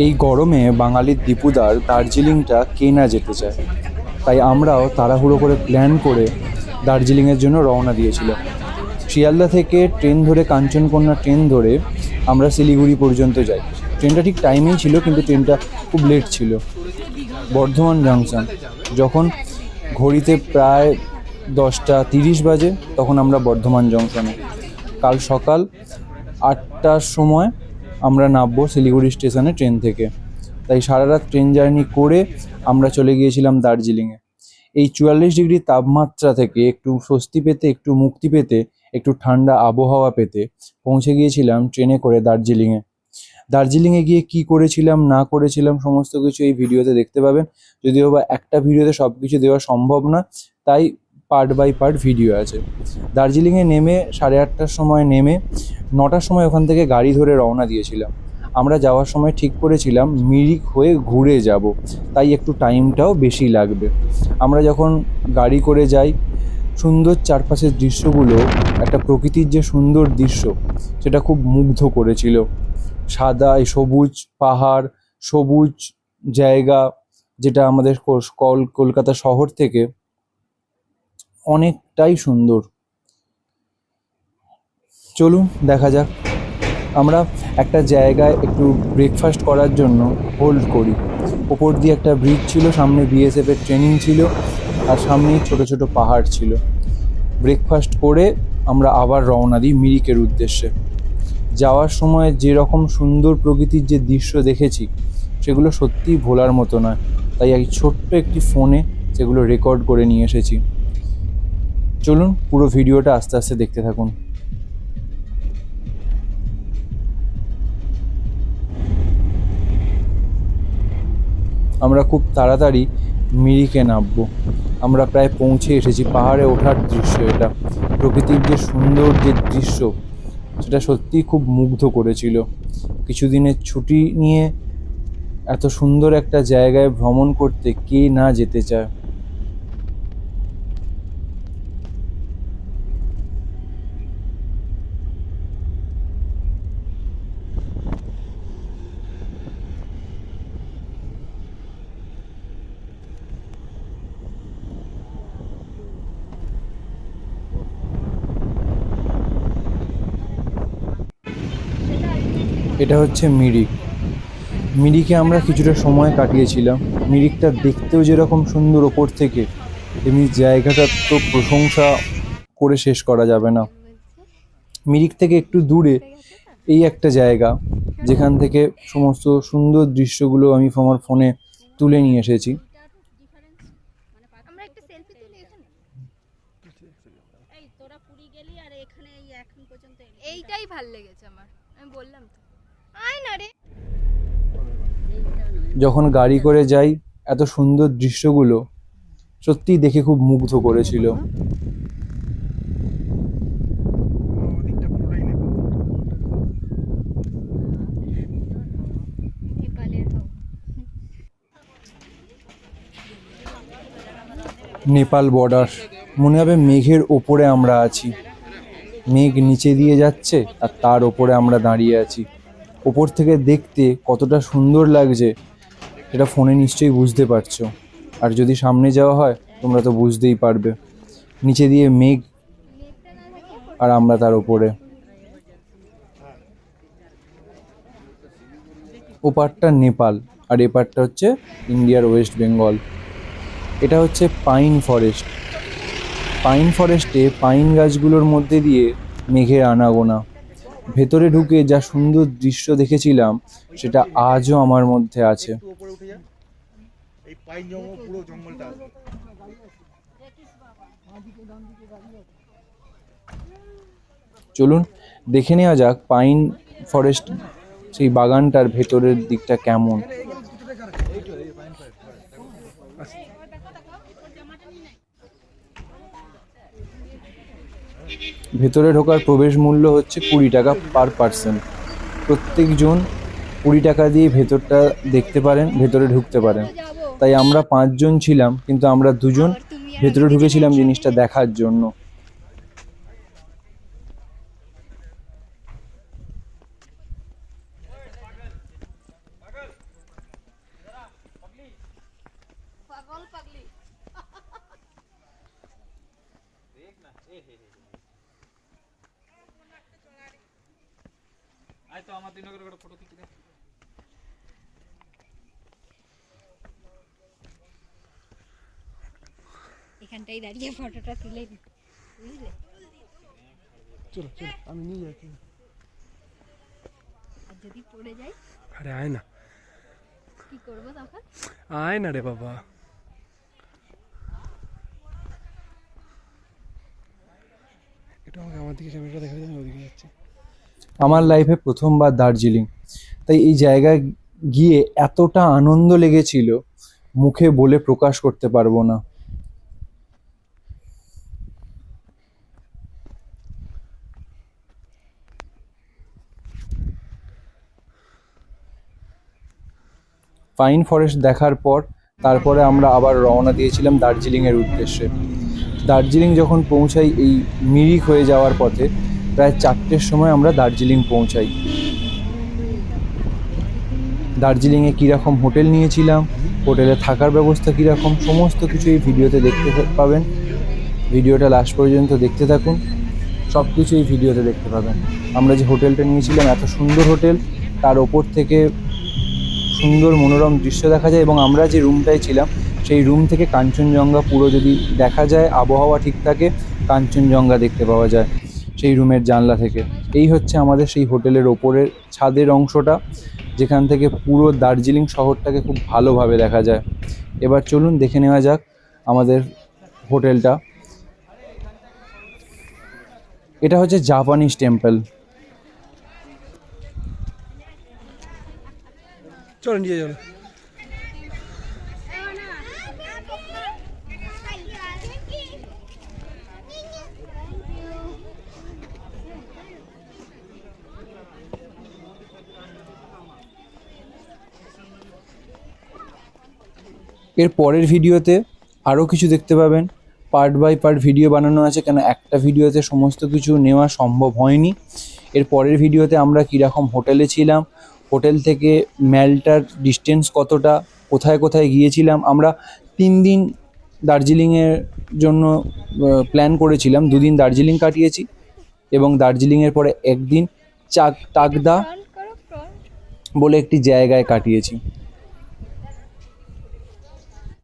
এই গরমে বাঙালির দীপুদার দার্জিলিংটা কে না যেতে চায়। তাই আমরাও তাড়াহুড়ো করে প্ল্যান করে দার্জিলিংয়ের জন্য রওনা দিয়েছিলাম। শিয়ালদা থেকে ট্রেন ধরে, কাঞ্চনকন্যা ট্রেন ধরে আমরা শিলিগুড়ি পর্যন্ত যাই। ট্রেনটা ঠিক টাইমেই ছিল, কিন্তু ট্রেনটা খুব লেট ছিল। বর্ধমান জাংশন যখন ঘড়িতে প্রায় 10টা 30 বাজে, তখন আমরা বর্ধমান জংশনে। কাল সকাল 8টার সময় আমরা নামবো শিলিগুড়ি স্টেশনে ট্রেন থেকে। তাই সারা রাত ট্রেন জার্নি করে আমরা চলে গিয়েছিলাম দার্জিলিংয়ে। এই 44 ডিগ্রি তাপমাত্রা থেকে একটু স্বস্তি পেতে, একটু মুক্তি পেতে, একটু ঠান্ডা আবহাওয়া পেতে পৌঁছে গিয়েছিলাম ট্রেনে করে দার্জিলিংয়ে। দার্জিলিংয়ে গিয়ে কি করেছিলাম না করেছিলাম সমস্ত কিছু এই ভিডিওতে দেখতে পাবেন। যদিও বা একটা ভিডিওতে সব কিছু দেওয়া সম্ভব না, তাই পার্ট বাই পার্ট ভিডিও আছে। দার্জিলিংয়ে নেমে 8:30টার সময় নেমে 9টার সময় ওখান থেকে গাড়ি ধরে রওনা দিয়েছিলাম। আমরা যাওয়ার সময় ঠিক করেছিলাম মিরিক হয়ে ঘুরে যাব, তাই একটু টাইমটাও বেশি লাগবে। আমরা যখন গাড়ি করে যাই, সুন্দর চারপাশের দৃশ্যগুলো, একটা প্রকৃতির যে সুন্দর দৃশ্য, সেটা খুব মুগ্ধ করেছিল। সাদা সবুজ পাহাড়, সবুজ জায়গা, যেটা আমাদের কলকাতা শহর থেকে অনেকটাই সুন্দর। চলুন দেখা যাক। আমরা একটা জায়গায় একটু ব্রেকফাস্ট করার জন্য হোল্ড করি। ওপর দিয়ে একটা ব্রিজ ছিল, সামনে বিএসএফের ট্রেনিং ছিল, আর সামনেই ছোট ছোট পাহাড় ছিল। ব্রেকফাস্ট করে আমরা আবার রওনা দিই মিরিকের উদ্দেশ্যে। যাওয়ার সময় যেরকম সুন্দর প্রকৃতির যে দৃশ্য দেখেছি, সেগুলো সত্যিই ভোলার মতো নয়। তাই এই ছোট্ট একটি ফোনে সেগুলো রেকর্ড করে নিয়ে এসেছি। চলুন পুরো ভিডিওটা আস্তে আস্তে দেখতে থাকুন। আমরা খুব তাড়াতাড়ি মিরিকে নামবো। আমরা প্রায় পৌঁছে এসেছি। পাহাড়ে ওঠার দৃশ্য এটা, প্রকৃতির যে সুন্দর যে দৃশ্য, সেটা সত্যিই খুব মুগ্ধ করেছিল। কিছুদিনের ছুটি নিয়ে এত সুন্দর একটা জায়গায় ভ্রমণ করতে কে না যেতে চায়। এটা হচ্ছে মিরিক। মিরিকে আমরা কিছুটা সময় কাটিয়েছিলাম। মিরিকটা দেখতেও যেরকম সুন্দর ওপর থেকে, তেমনি জায়গাটার তো প্রশংসা করে শেষ করা যাবে না। মিরিক থেকে একটু দূরে এই একটা জায়গা, যেখান থেকে সমস্ত সুন্দর দৃশ্যগুলো আমি আমার ফোনে তুলে নিয়ে এসেছি। এইটাই ভাল লেগেছে আমার, আমি বললাম তো। আয় না রে। যখন গাড়ি করে যাই, এত সুন্দর দৃশ্যগুলো সত্যিই দেখে খুব মুগ্ধ করেছিল। নেপাল বর্ডার, মনে হবে মেঘের ওপরে আমরা আছি। মেঘ নিচে দিয়ে যাচ্ছে আর তার ওপরে আমরা দাঁড়িয়ে আছি। ওপর থেকে দেখতে কতটা সুন্দর লাগছে সেটা ফোনে নিশ্চয়ই বুঝতে পারছো। আর যদি সামনে যাওয়া হয়, তোমরা তো বুঝতেই পারবে। নিচে দিয়ে মেঘ আর আমরা তার ওপরে। ওপারটা নেপাল আর এপারটা হচ্ছে ইন্ডিয়ার ওয়েস্ট বেঙ্গল। এটা হচ্ছে পাইন ফরেস্ট। পাইন ফরেস্টে পাইন গাছগুলোর মধ্যে দিয়ে মেঘের আনাগোনা। ভেতরে ঢুকে যা সুন্দর দৃশ্য দেখেছিলাম, সেটা আজও আমার মধ্যে আছে। চলুন দেখে নেওয়া যাক পাইন ফরেস্ট, সেই বাগানটার ভেতরের দিকটা কেমন। ভেতরে ঢোকার প্রবেশ মূল্য হচ্ছে 20 টাকা পার পার্সন। প্রত্যেকজন 20 টাকা দিয়ে ভেতরটা দেখতে পারেন, ভেতরে ঢুকতে পারেন। তাই আমরা 5 জন ছিলাম, কিন্তু আমরা 2 জন ভেতরে ঢুকেছিলাম জিনিসটা দেখার জন্য। এখানটাই দাঁড়িয়ে ফটোটা তুলে নি, বুঝলে? চলো চলো আমি নিয়ে যাচ্ছি। আর যদি পড়ে যাই আরে আয় না, কি করবো তখন? আয় না রে বাবা। এটা আমাকে আমার দিকে ক্যামেরাটা দেখা যায়, আমি ওদিকে যাচ্ছি। আমার লাইফে প্রথমবার দার্জিলিং, তাই এই জায়গায় গিয়ে এতটা আনন্দ লেগেছিল মুখে বলে প্রকাশ করতে পারবো না। পাইন ফরেস্ট দেখার পর তারপরে আমরা আবার রওনা দিয়েছিলাম দার্জিলিংয়ের উদ্দেশ্যে। দার্জিলিং যখন পৌঁছাই, এই মিরিক হয়ে যাওয়ার পথে প্রায় 4টের সময় আমরা দার্জিলিং পৌঁছাই। দার্জিলিংয়ে কীরকম হোটেল নিয়েছিলাম, হোটেলে থাকার ব্যবস্থা কীরকম, সমস্ত কিছু এই ভিডিওতে দেখতে পাবেন। ভিডিওটা লাস্ট পর্যন্ত দেখতে থাকুন, সব কিছু এই ভিডিওতে দেখতে পাবেন। আমরা যে হোটেলটা নিয়েছিলাম, এত সুন্দর হোটেল, তার ওপর থেকে সুন্দর মনোরম দৃশ্য দেখা যায়, এবং আমরা যে রুমটায় ছিলাম সেই রুম থেকে কাঞ্চনজঙ্ঘা পুরো যদি দেখা যায়, আবহাওয়া ঠিক থাকে, কাঞ্চনজঙ্ঘা দেখতে পাওয়া যায় সেই রুমের জানলা থেকে। এই হচ্ছে আমাদের সেই হোটেলের ওপরের ছাদের অংশটা, যেখান থেকে পুরো দার্জিলিং শহরটাকে খুব ভালোভাবে দেখা যায়। এবার চলুন দেখে নেওয়া যাক আমাদের হোটেলটা। এটা হচ্ছে জাপানিজ টেম্পল। চলো নিয়ে চলো। এর পরের ভিডিওতে আরও কিছু দেখতে পাবেন, পার্ট বাই পার্ট ভিডিও বানানো আছে, কেন একটা ভিডিওতে সমস্ত কিছু নেওয়া সম্ভব হয়নি। এর পরের ভিডিওতে আমরা কীরকম হোটেলে ছিলাম, হোটেল থেকে ম্যালটার ডিস্টেন্স কতটা, কোথায় কোথায় গিয়েছিলাম। আমরা 3 দিন দার্জিলিংয়ের জন্য প্ল্যান করেছিলাম, 2 দিন দার্জিলিং কাটিয়েছি, এবং দার্জিলিংয়ের পরে একদিন টাকদা ফ্রন্ট করো, ফ্রন্ট। বলে একটি জায়গায় কাটিয়েছি।